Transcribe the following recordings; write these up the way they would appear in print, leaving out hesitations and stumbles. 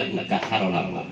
Negah harolam.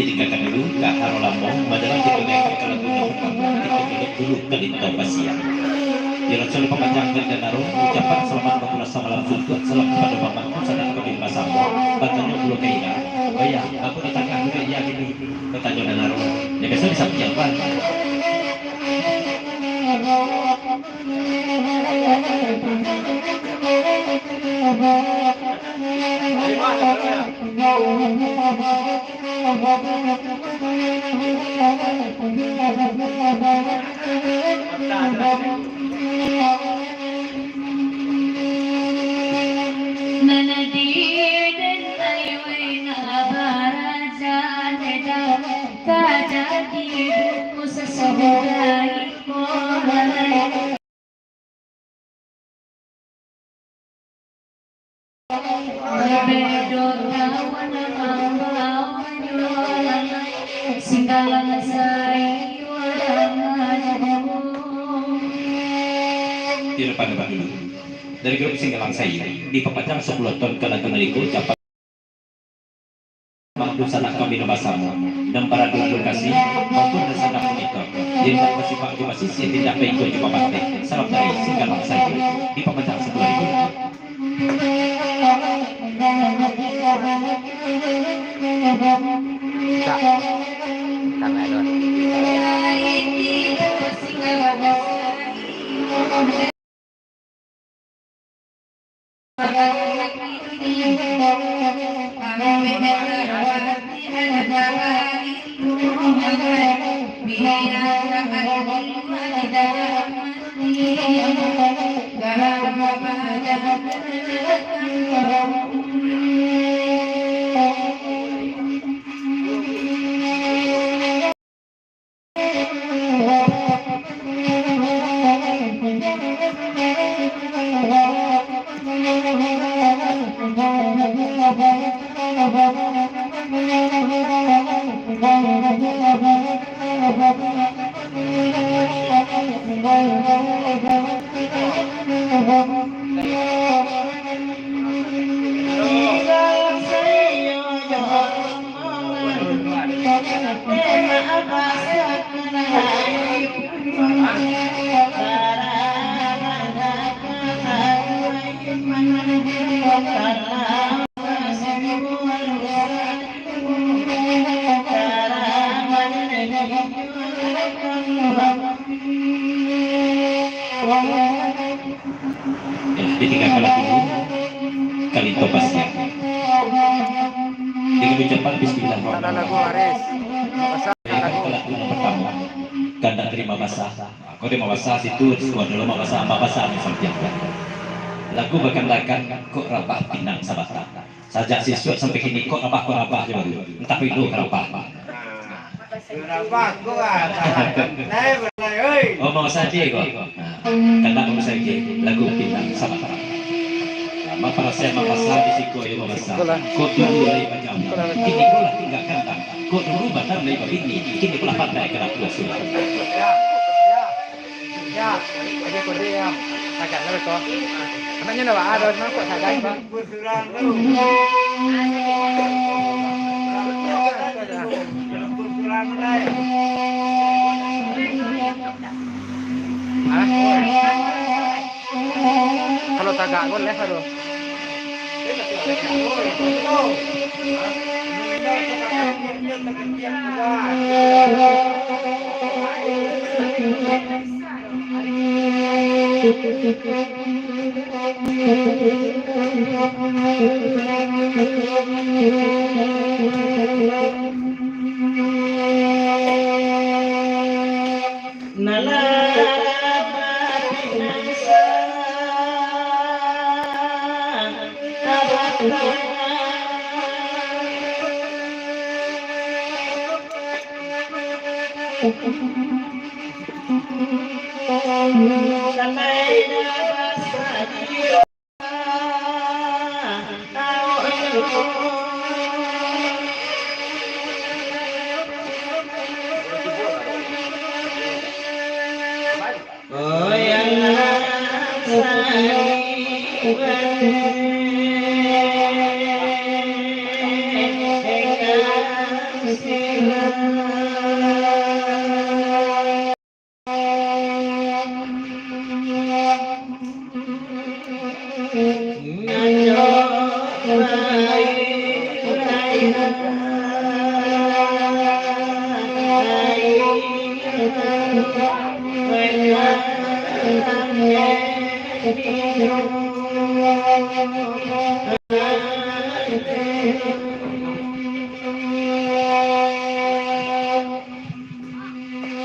Jadi kakak dulu kak harolamo madalah kita naik kalau dulu kali topasian. Di Rasul pembacaan dan naruh ucapan selamat berpulang semalam suntuk selamat kepada bapak sadar kami masamu bacanya bulu kaina. Oh ya, aku ditanya juga ya gini bertanya dan naruh. Ya biasa bisa menjawab. Tidak pada dulu. dari grup Singgalang saya di pepacang 10 ton ke lagu naliku ucapan waktu sanak kami bersama dan para dulur kasih maupun dasar monitor yang tak kasih pak di masih tidak baik jumpa partai salam dari Singgalang saya di pepacang 10 ribu. Ditinggalkan dulu kali topasnya dengan ucapan Bismillahirrahmanirrahim. Pertama ganda terima basah aku terima basah situ semua dulu basah misalnya lagu berkandakan kok rabah pinang sabata sajak siswa sampai kini kok rabah entah itu rabah oh mau saja kok kanda mau saja lagu pinang sabata para saya mengasa di siku ya mengasa kok dulu lagi macam kini kok lah tinggal kanda kok dulu batang lagi begini kini pula pandai kena tua sudah ya ada kode ya agak lebih kok katanya udah ada mana kok sadar bang kalau tagak boleh aduh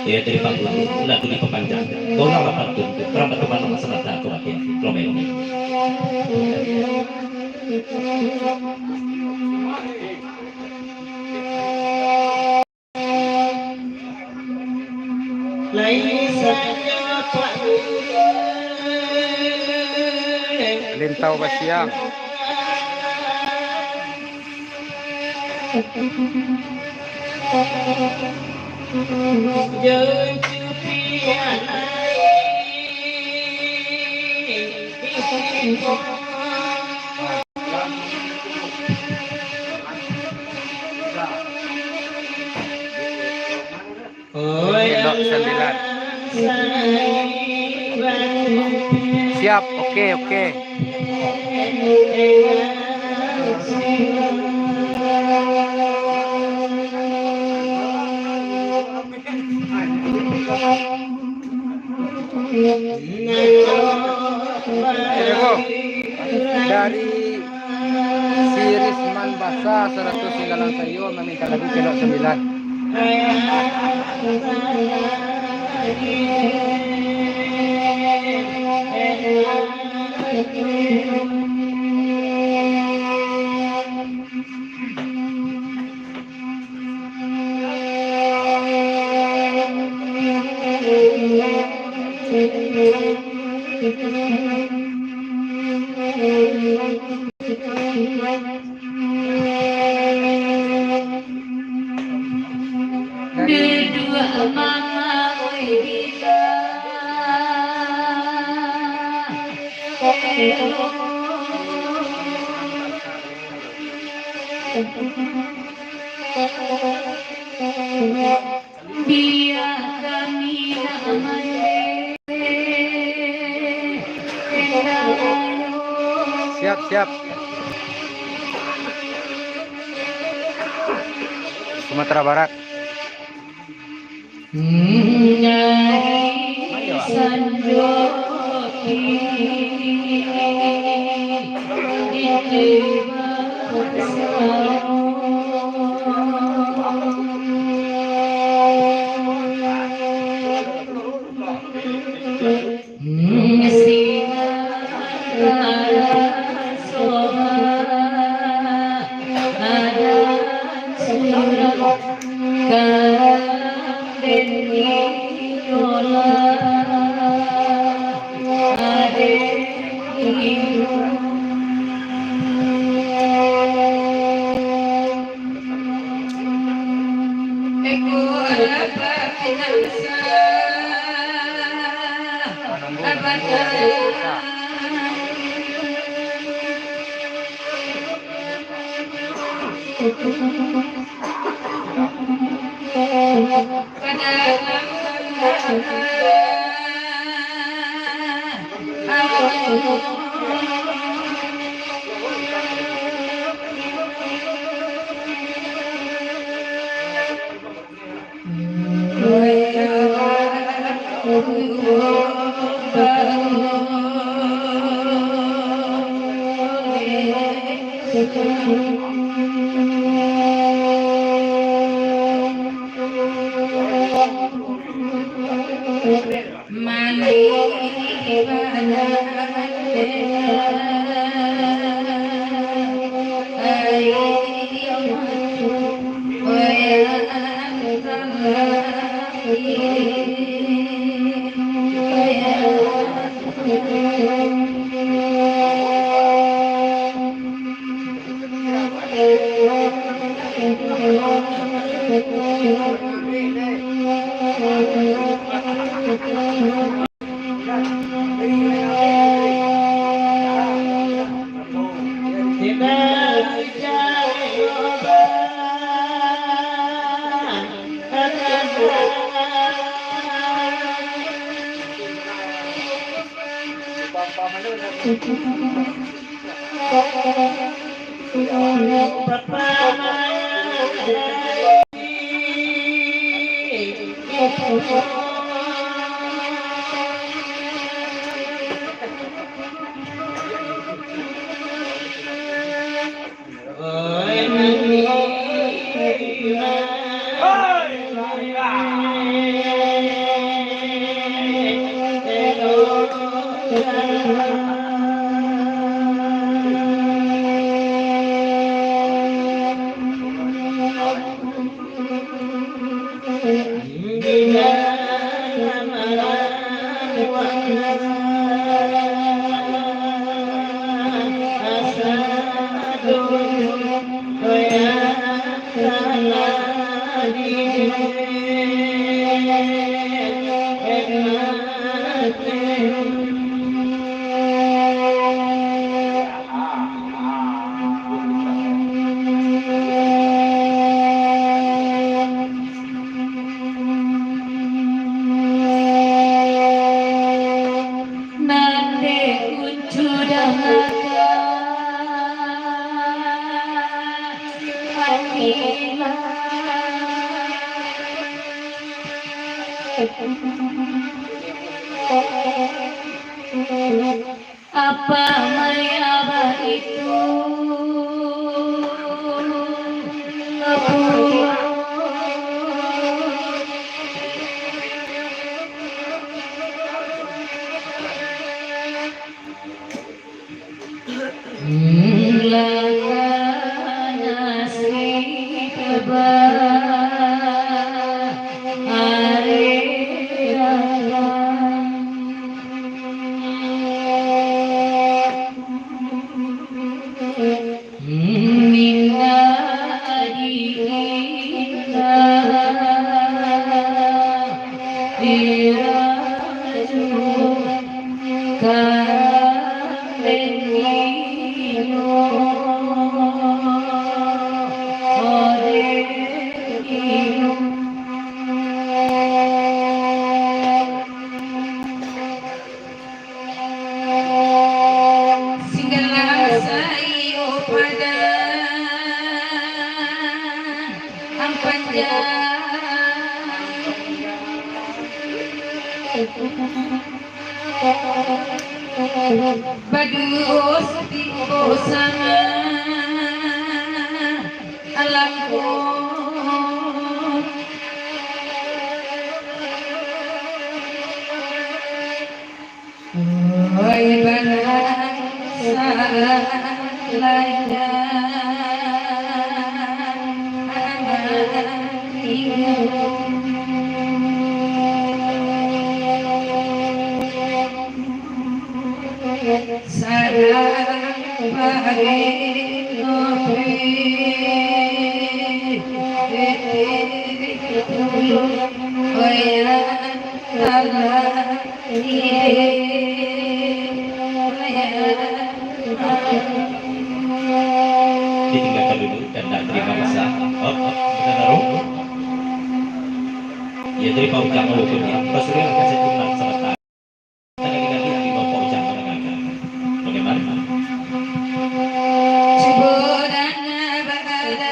ya dari panggung lagu di pepanjang orang rapat tuh rapat teman nama serata aku rakyat Romeo Lintau Basiang Elok 9. Siap, oke, oke. Dari si Risman Basa 100 Singgalan Sayo meminta lagu kelok 9. Berdua mama oi bila dia kami namanya Siap, siap. Sumatera Barat. Apa mayaba itu lakana si teba minna adina iraju karengino odekino segala sayo pada badus di kosana alamku oi bangsa lainnya sarang bahari nopi oya Allah Ditinggalkan dulu dan tak terima masa. Benar. Ya dari Pak Ujang hukumnya, Rasulullah akan saya cuma sebentar. Tadi kita lihat di Bapak Ujang menengahkan. Bagaimana? Sebenarnya berada ada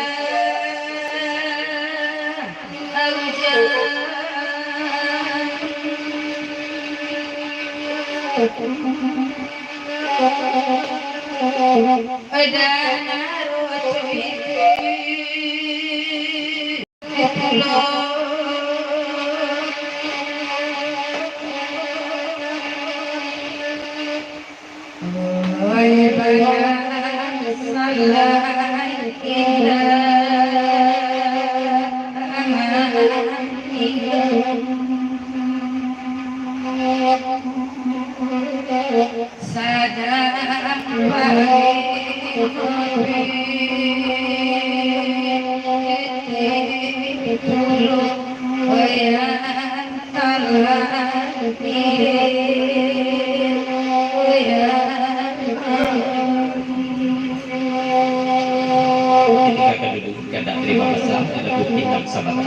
Ditinggalkan dulu dan tak terima masa. Lagu tinggal sahabat.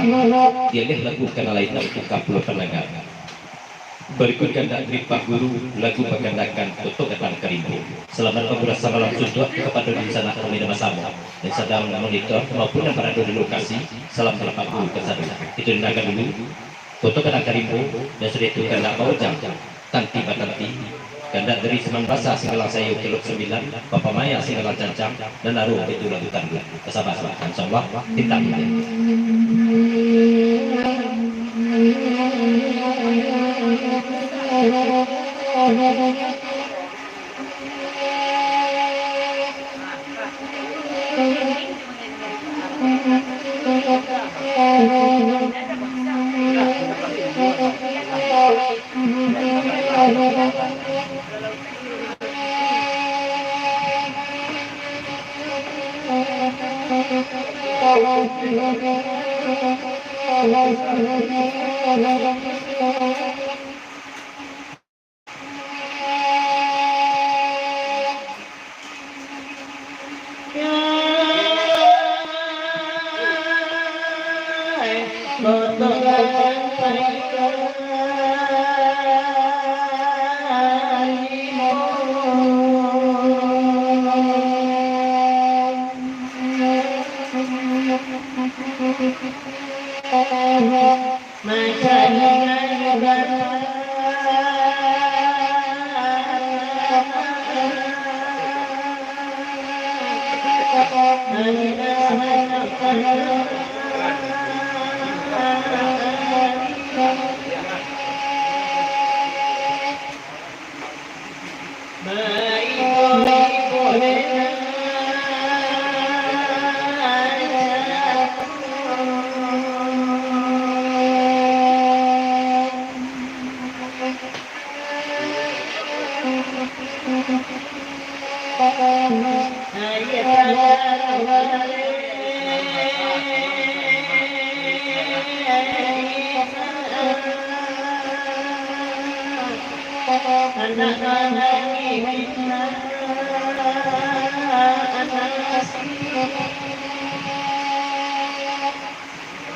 Dia lagu karena lain untuk kapul penengah. Berikut ganda dari Pak Guru lagu pagandakan untuk ketan kerimbu. Selamat pengguna salam sujud kepada di sana kami sama dan sedang monitor maupun yang berada di lokasi. Salam salam Pak Guru ke sana. Itu dengarkan dulu untuk ketan kerimbu dan sudah itu ganda mau jam tanti batanti. Ganda dari Seman Basa Singgalang Sayu Kiluk 9 Bapak Maya Singgalang Cancang dan Naruh itu lagu tangguh. Kesabaran insyaallah kita Masa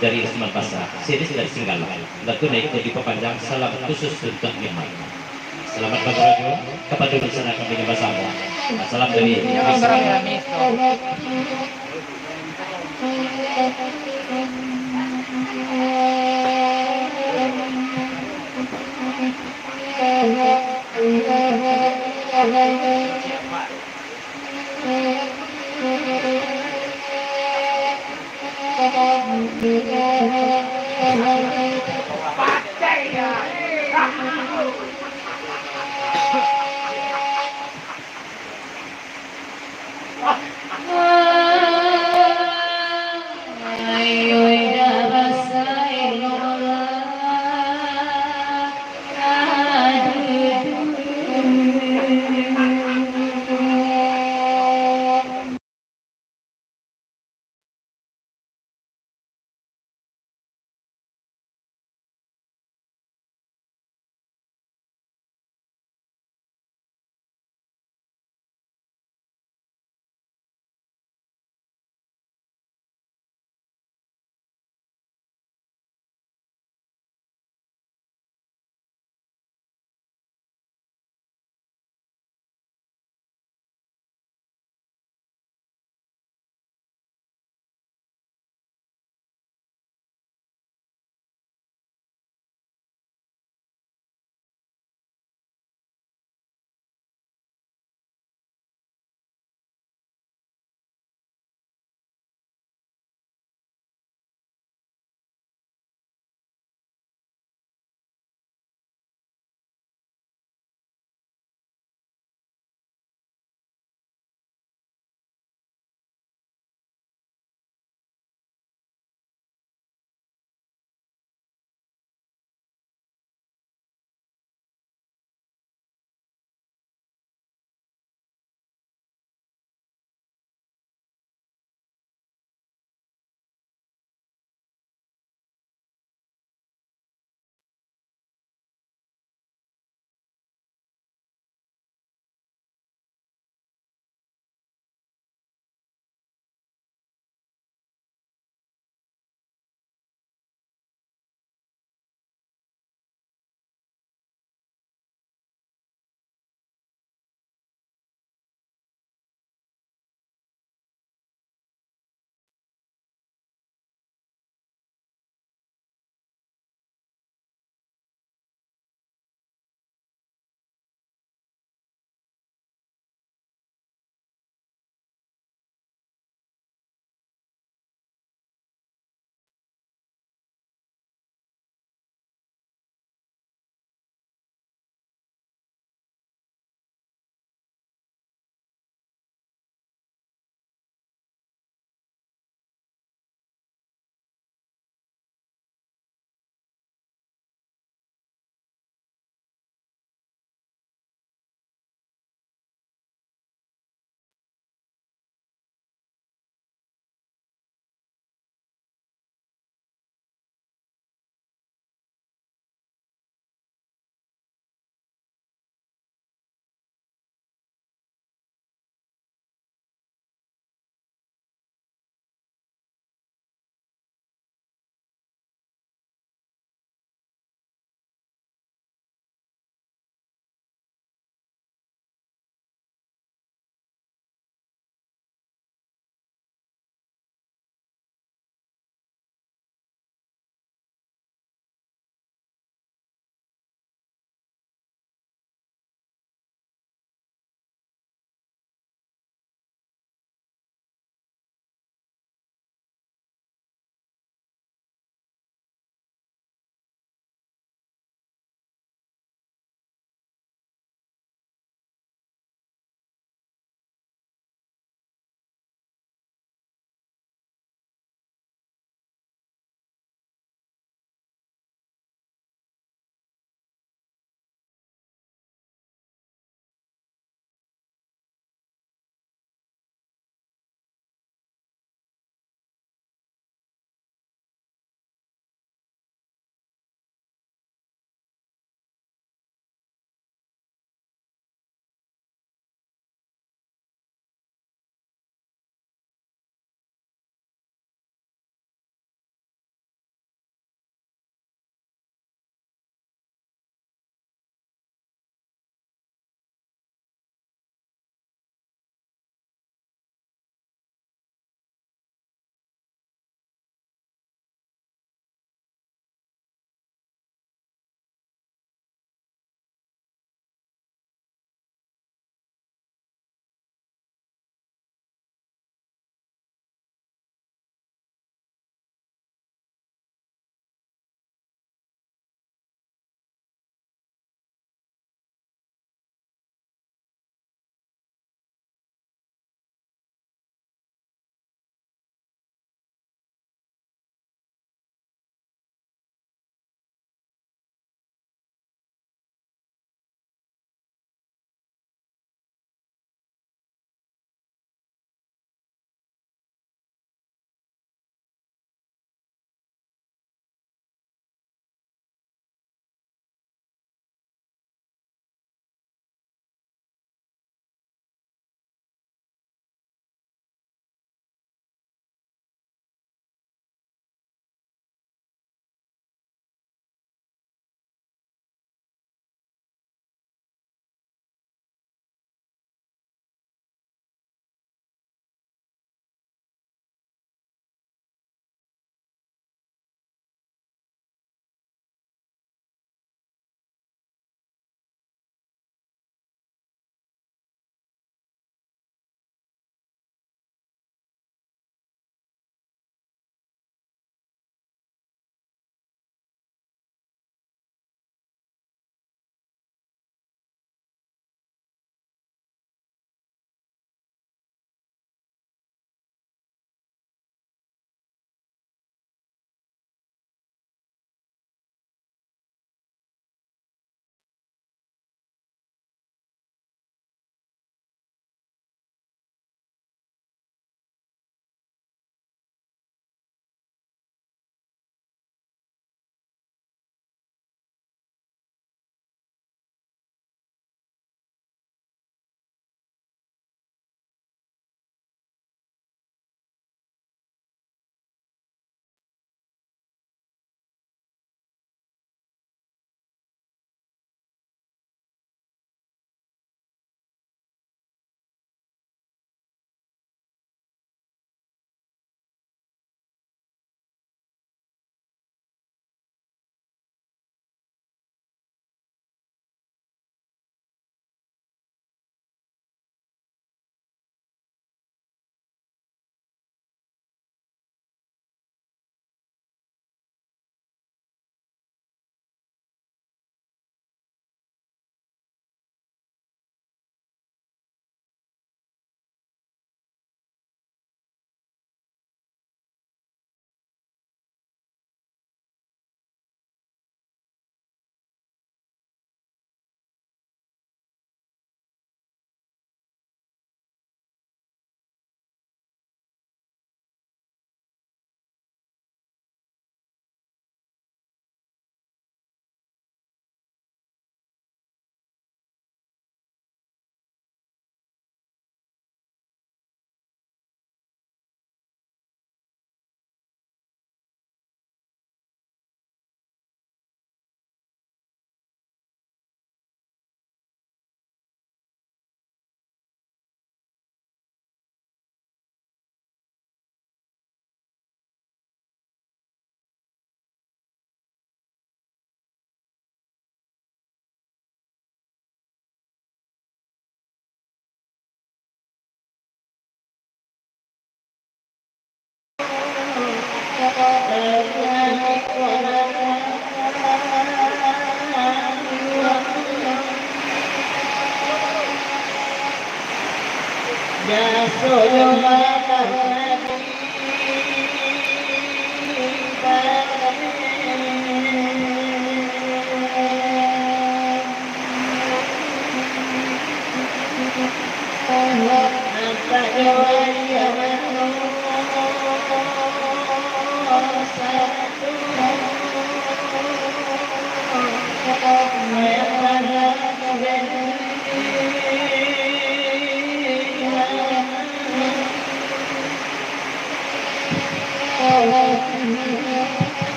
Dari Isman Pasar, series dari Singgala, lagu naik jadi pepanjang salam khusus untuk Myanmar. Selamat pagi radio, kepada sana kami bersama. Salam dari Jangan berami-rami.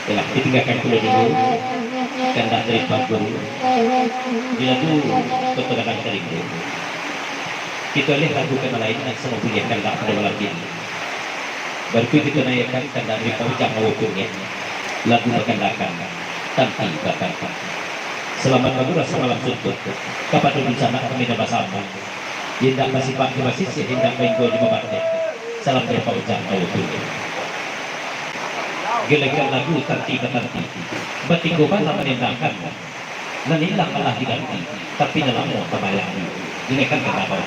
Ya, ditinggalkan dulu kehendak dari Pak Guru. Dia tuh ketegangan dari Guru. Kita lihat lagu kena lain dan semua punya kehendak pada malam ini. Baru kita naikkan kehendak dari Pak Ujang Mawukunya. Lagu berkendakan tanpa bakar. Selamat pagi rasa malam suntuk. Kapan bersama kami dapat sama. Hendak masih Pak Basis, hendak minggu di Bapak. Salam dari Pak Ujang Mawukunya. Gila-gila lagu tanti batingo ba naman tindakan nanilang malah diganti tapi nalang mo kamayang dinikan ka na ba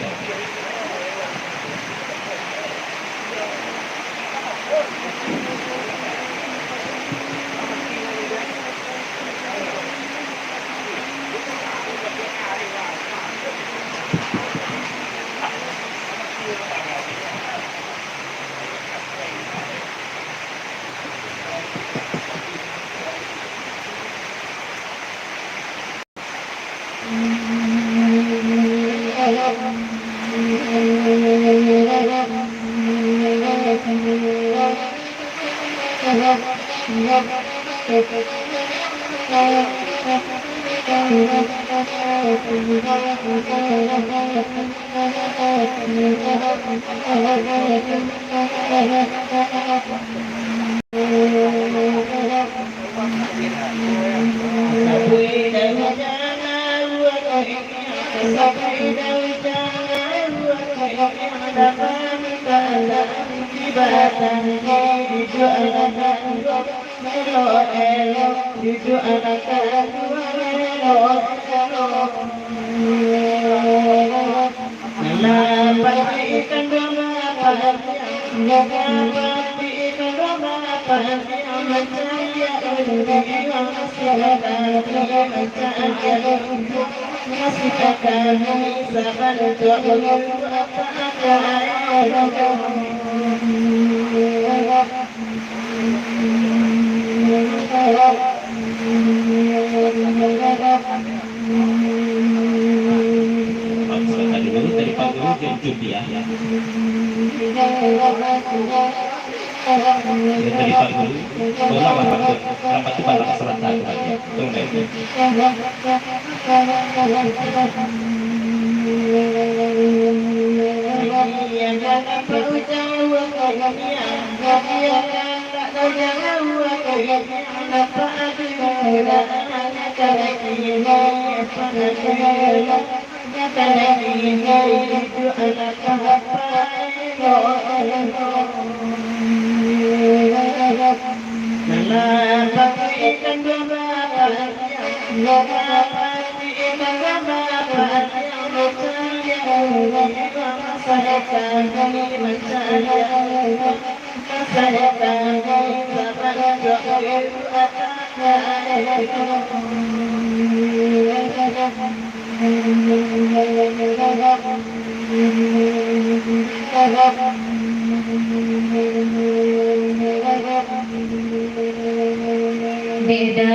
Beda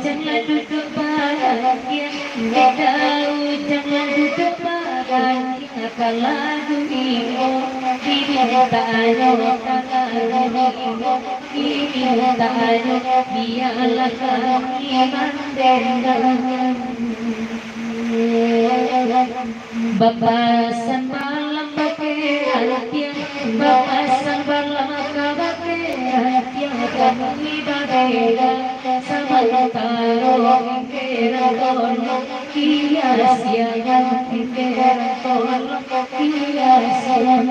jangan duduk bahagia, beda jangan duduk bahagia. Kalau dunia ini tak ada, ini tak ada, biarlah kami mandang. Bapasan malam pakai hati, bapasan malam pakai hati, kami berbeda sama taro kira kono kias yang kira kono kias yang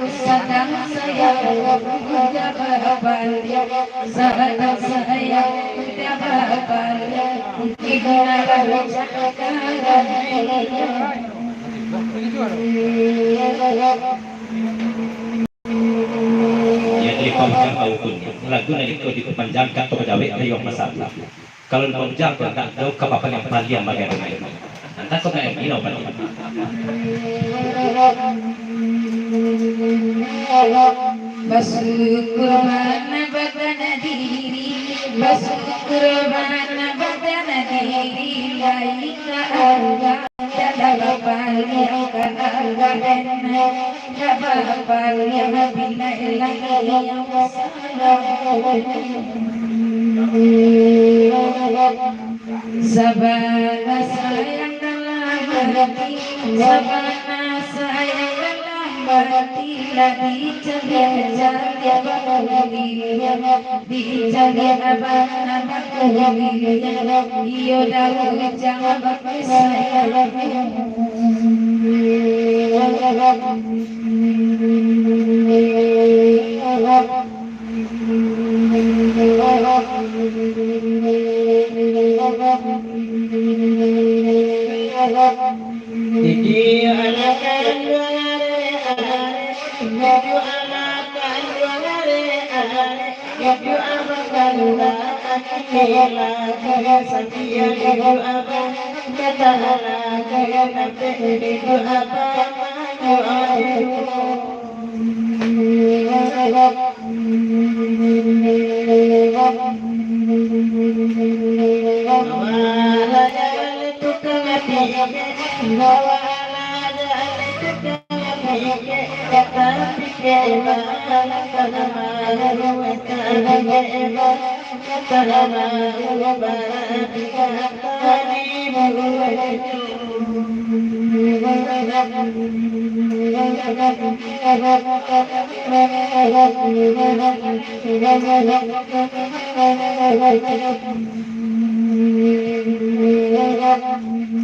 Sedang saya puja bahagia, sedang saya puja bahagia, Ignalah Ya dari panjang aukun lagu na ito di panjangkan to kadawi ayo masabla. Kalau panjang ko tak daw kapapan yang pandian magana ito. Anta ko na ilaw pa. Bersyukur mana badana diri, bersyukur mana badana diri, laika harga dalam paliakan harga dana, dalam paliakan bina ilahi yang sabana sayang dalam hati, sabana sayang dalam hati, dijaga abang-abang kehadirannya, iyo dalam jangan berpisah.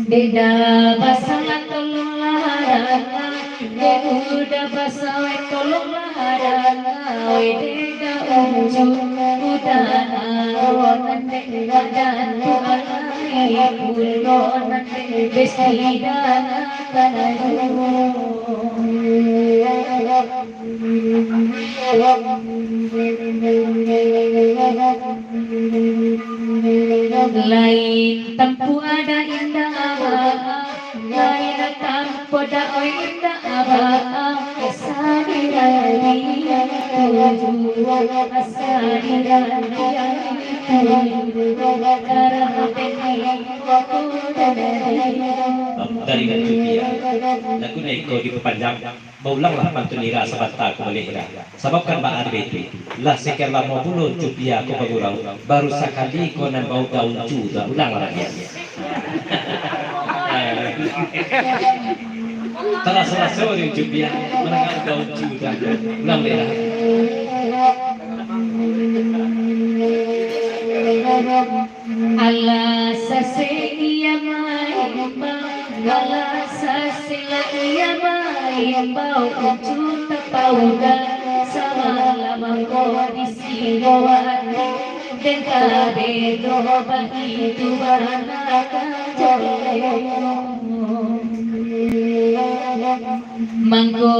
Beda pasangan tolonglah hadana, beda pasangan tolonglah hadana, beda ujung udana, nande badan tuanai pulo nande bestidana lain tempu ada indah abah, lain tempu ada indah abah, asani rani tujuan asani rani dari Najibia lagu na ikaw di panjang baulang lah pantunira sa bata ko malihira sababkan ba arbete lah sekala mo bulon Jubia ko bagurang baru sakali ko nang bau daun juda ulang lah ya terasa yung Jubia menanggal daun juda ulang lera Allah sasiya maimba, Allah sasiya maimba, ujuta pauga, sama lama kondisi hati, dengkare doa itu barangka mangko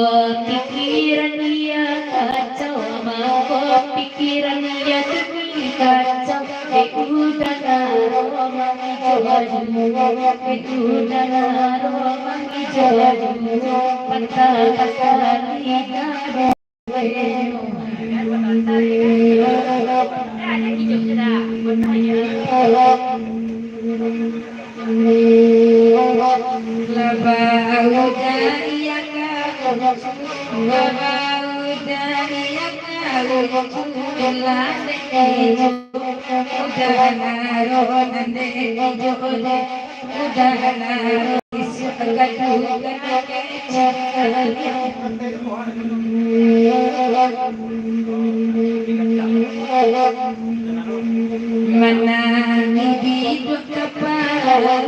pikiran dia kacau, mangko pikiran dia kacau, udah aroma hijau, udah aroma hijau, patah-patah lidah. Menangi biduk kepala,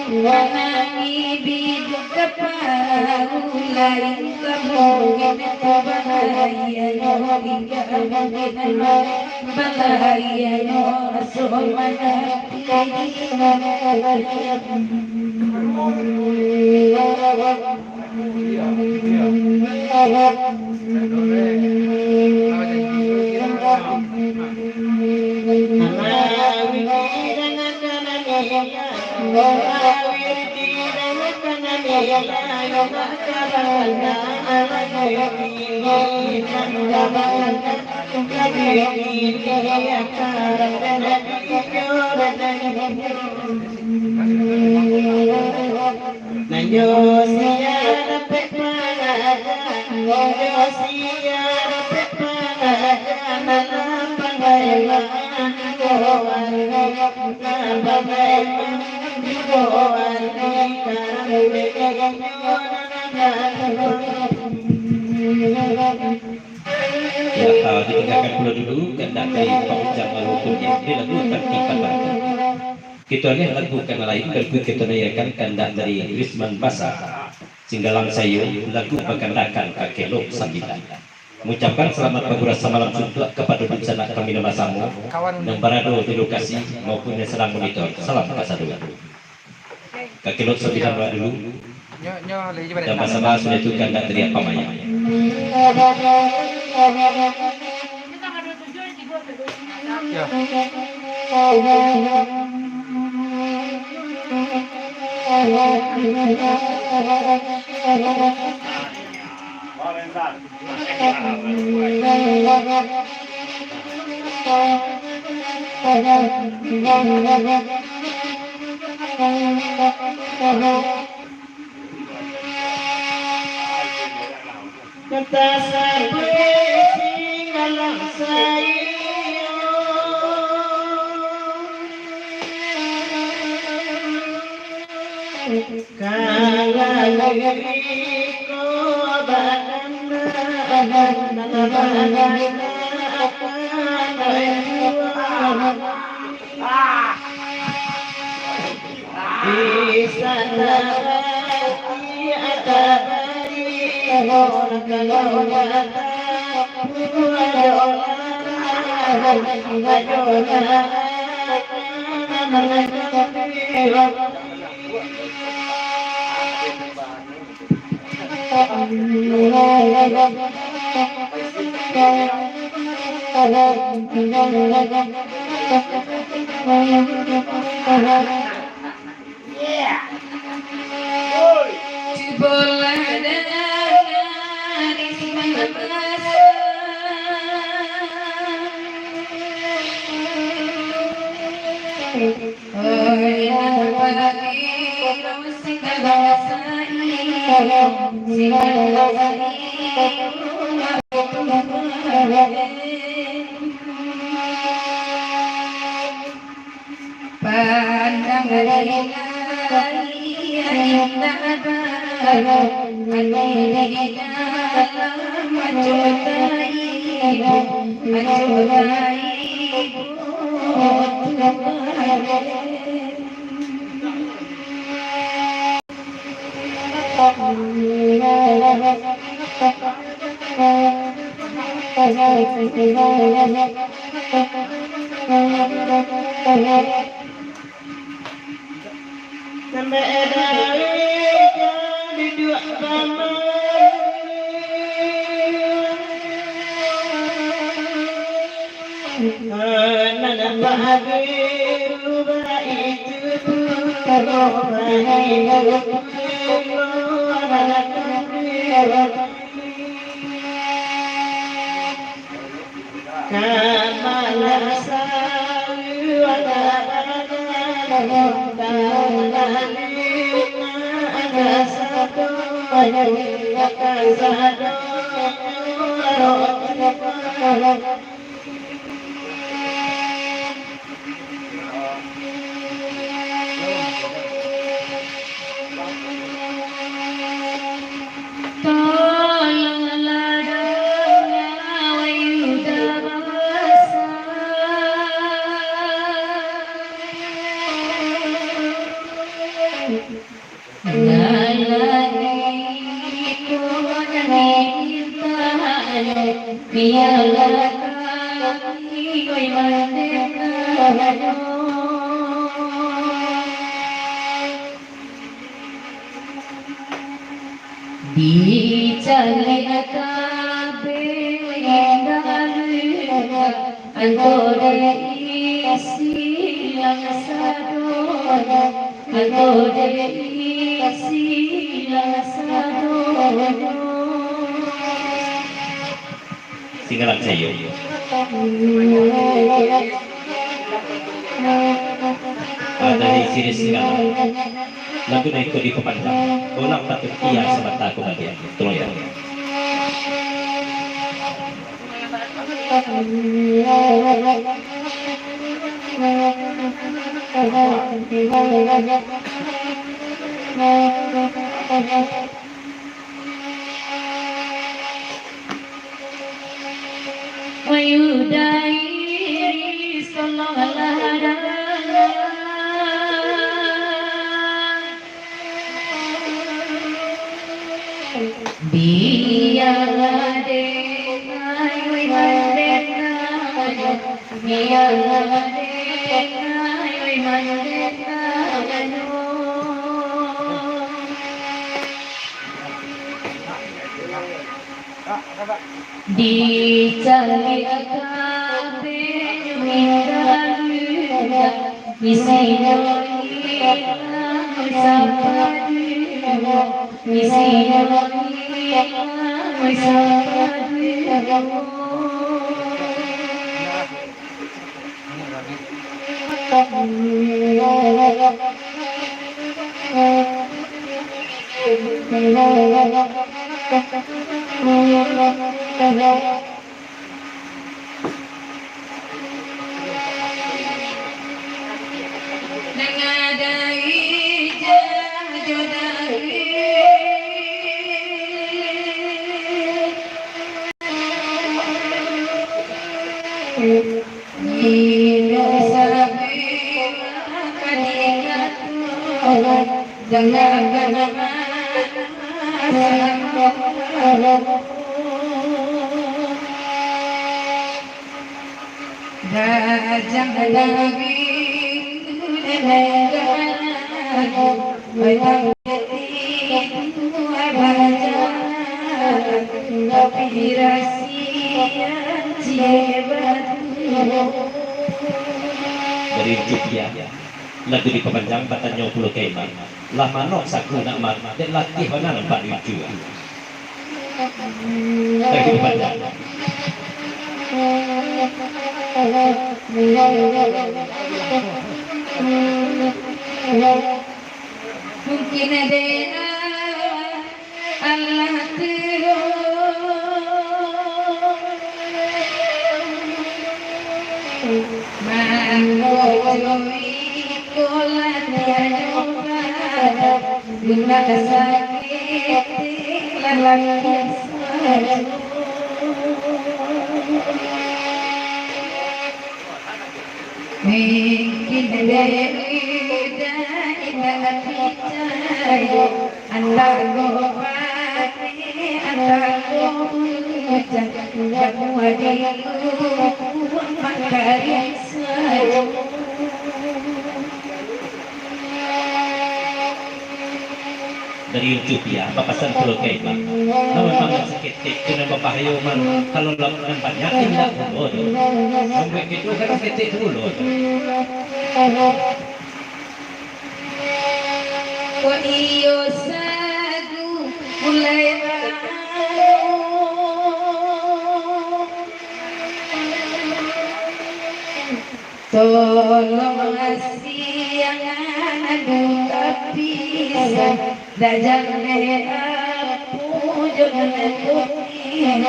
menangi biduk kepala, lain kemungkinan bahaya tinggal bahaya sumana Ya, ditinggalkan pula dulu kehendak dari pembicara malukunya ini lagu terkipat bangga. Kita ini lagu kan lain lagu kita nayakan kehendak dari Risman Basa Singgalang Sayu lagu berkendakan kakelok sambilan. Mengucapkan selamat berpuasa malam suntuk kepada bencana kami nama samu yang berada di lokasi maupun yang sedang monitor. Salam kasadu. Kakelok sambilan dulu. Dan masa sudah itu kehendak dari apa maya. Kata sampai singgalang sayu kala diriku bisa terhati atabari orang kalau sampai dari jadi dua sama nana bahagia itu Tolonglah doa Wayuda Bangsa. Biarlah kami merdeka. Dicari akabe indah antara isi langsadona antara isi langsadona. Singgalan sayo. Dari sini singgalan. Lagu na ito di kepanjang. Ulang patut iya semata aku lagi. Tolong ya. Wayudai sallallahu biarlah dengai merdeka, biarlah dengai merdeka. Dicari akabe minda misinya bersama misinya Dari Jogja lagu di kepanjang batanya pulau Kaiman lah manok saku nak man dan latih mana nampak lucu lagu di kepanjang mungkin ada Allah dari YouTube ya, papasan pulau Kaiman. Namun memang sakit kena berbahaya man kalau lakukan banyak tidak dulu. Sampai itu kan sakit dulu. Wa iyo sadu mulai tolong siang adu tapi dajang aku jangan putih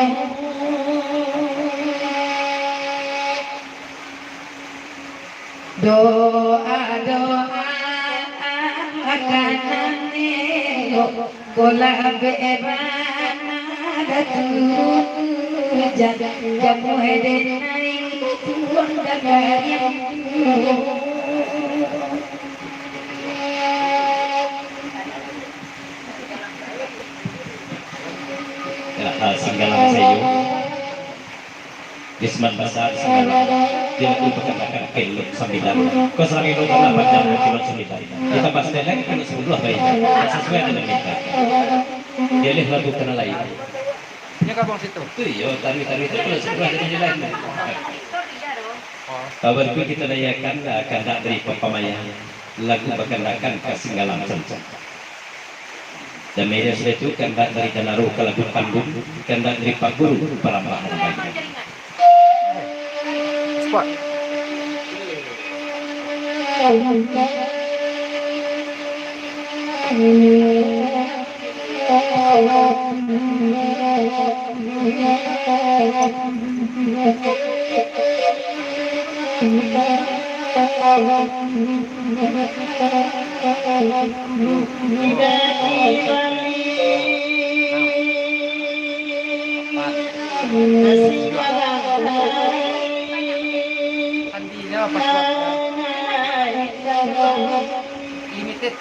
doa-doa akan nengok bola berana datu jamu heden naik tuan dagarian ya singgalang sayo Gisman Basar singgalang dia itu berkatakan keluk sembilan kau selagi itu telah panjang keluk sembilan kita pasti lagi keluk sebelah baiknya sesuai dengan kita dia lihat lagu kena lain Ini kabang situ. itu yo tari-tari itu keluk sebelah dengan yang lain kabarku kita layakan akan tak dari pemayan lagu berkendakan ke singgalang saja dan media itu kandak dari Danaru ke lagu panggung kandak dari Pak Guru para bahan Spot. Kandinya apa spot? Limited.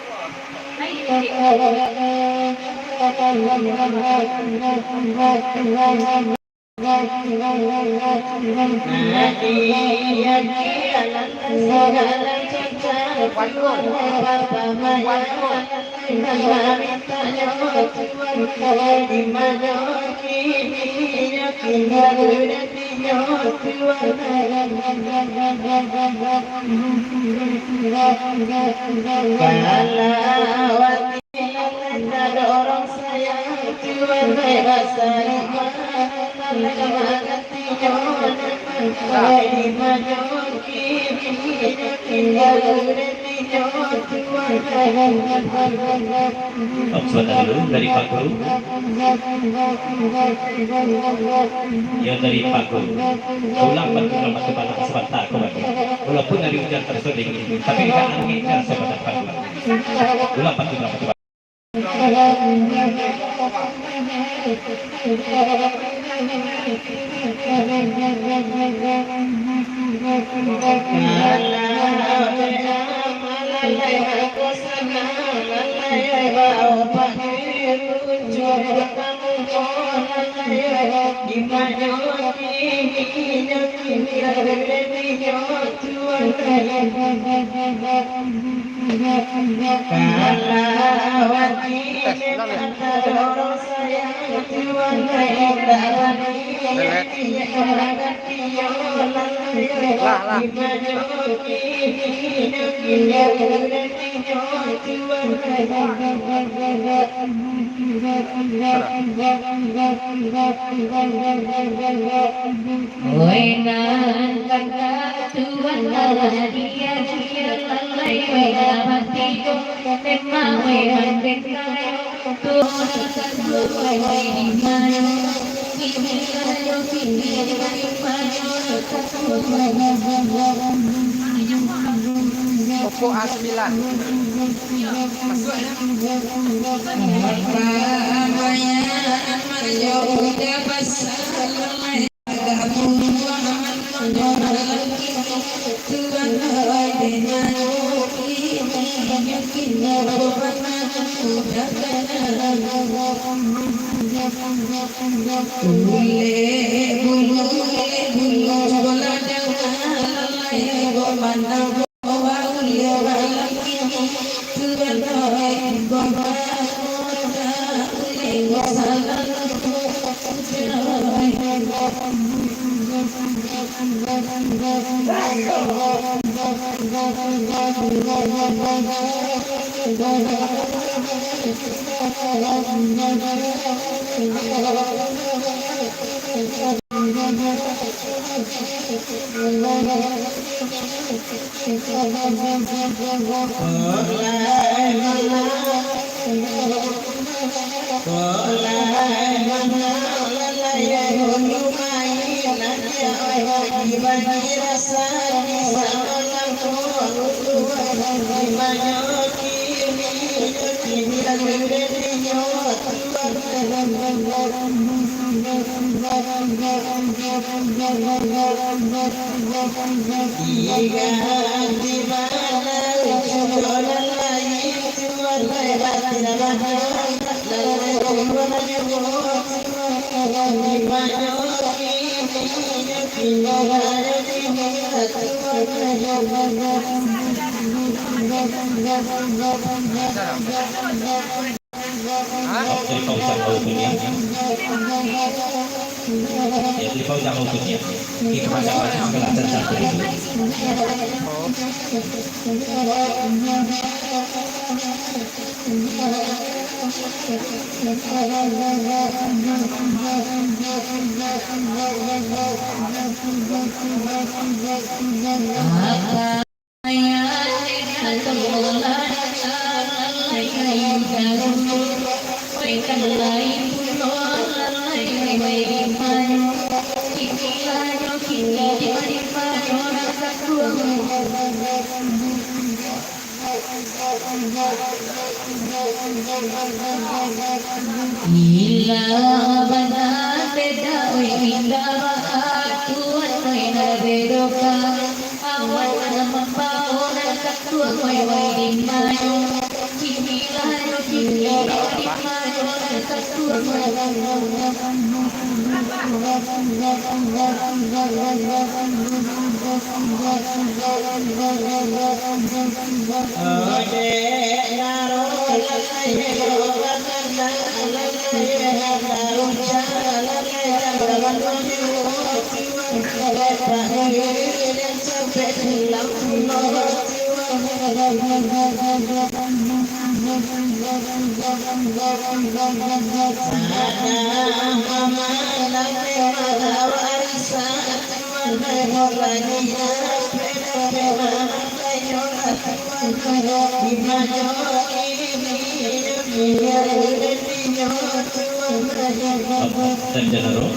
Ada orang sayang Tuhan rasa Sebentar dulu dari Pak Guru ya dari Pak Guru ulang betul mata balang sebentar walaupun dari hujan tersering tapi kan angin sebentar Pak Guru ulang betul mata balang Wenan kata Tuhan dia lalai wenan matiku memang wenan bekayo Tuhan lalai di mana ini kayo pilih Oppo A9. Masuk ya. Bagi rasa di sana Jadi kau jangan mau punya. Jadi kau jangan mau punya. Kita macam macam segala sesuatu itu. Dan jenero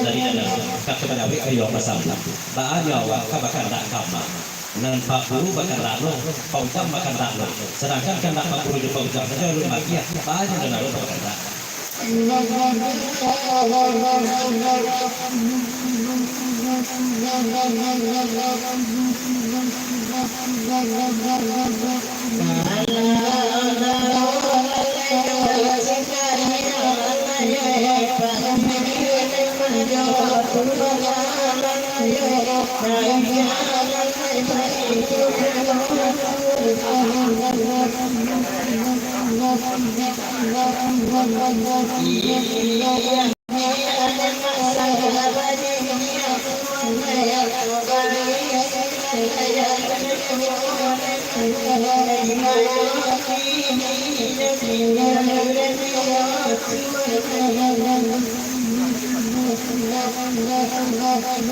dari dalam kata Nabi ayo masalah bahaya wa kabakan tak kama dan Pak Guru bakal lalu paujam bakal lalu sedangkan kan Pak Guru di paujam saja lu makia bahaya dan lalu bakal tak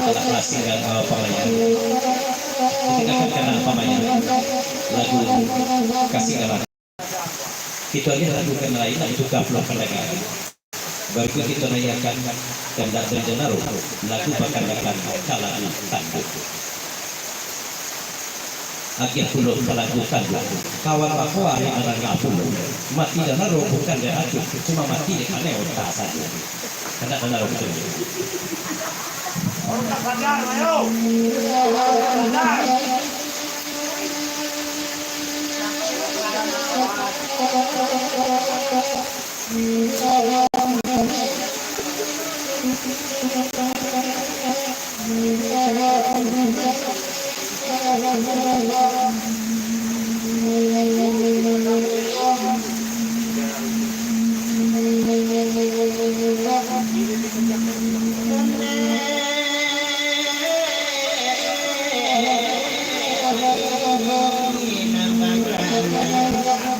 anak plastik dan pelayan kita akan kenal pemain lagu kasih kalah itu aja lagu kan lain itu gaplok pendagangan baru kita rayakan Kendak dan Jenaro lagu pakandakan kalah tanduk akhir puluh melakukan kawan aku hari orang ngapuluh mati Jenaro bukan dia acuh cuma mati di kaneo tak saja Kendak Jenaro betul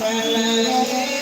Bala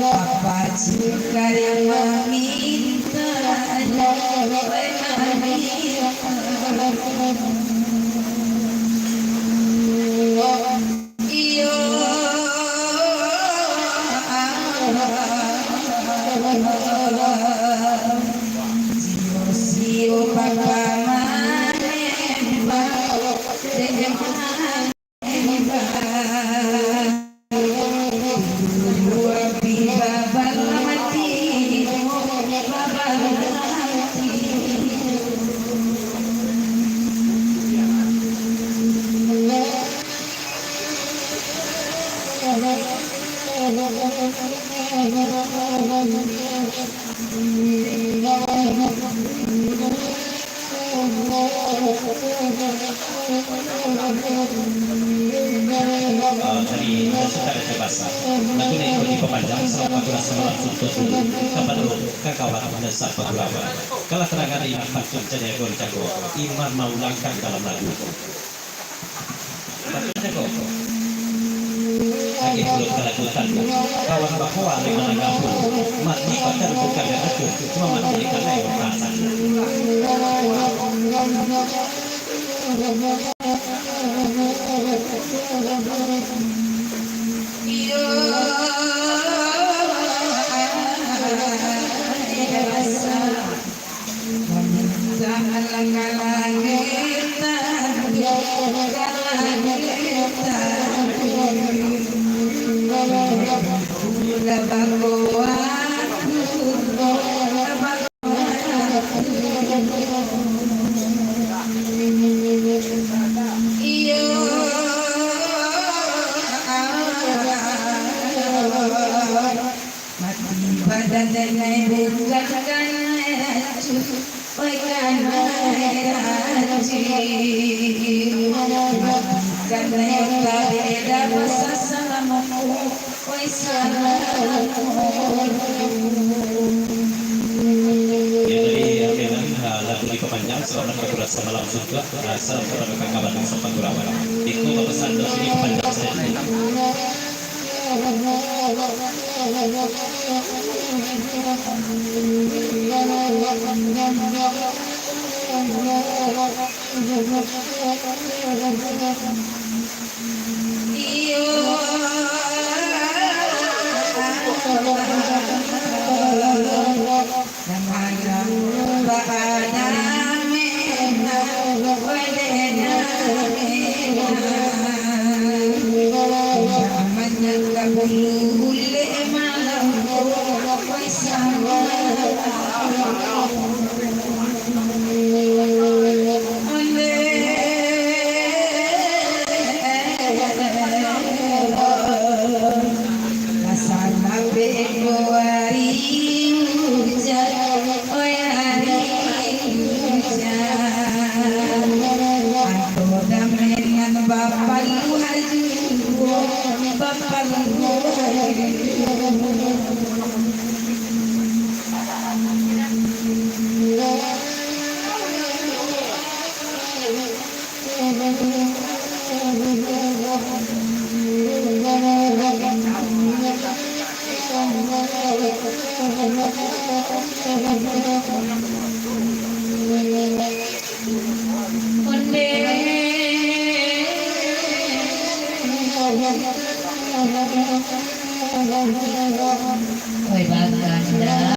Apa juga yang meminta iyo sio papa manemba Dari secara sebasa lagu ini ikut dipemanjang selama durasi berlangsung dulu kepada kawan dasar pegawai kalau terangan ini maksud jadi goncago iman mau langkah dalam lagu jago lagi belum kelakukan kawan bahwa dengan gampang mati pada bukan yang aku cuma mati karena yang perasaan lagu diperpanjang selama berdurasi malam juga salam kepada kawan sopan Gurawan itu pesan doa ini panjang saja iyo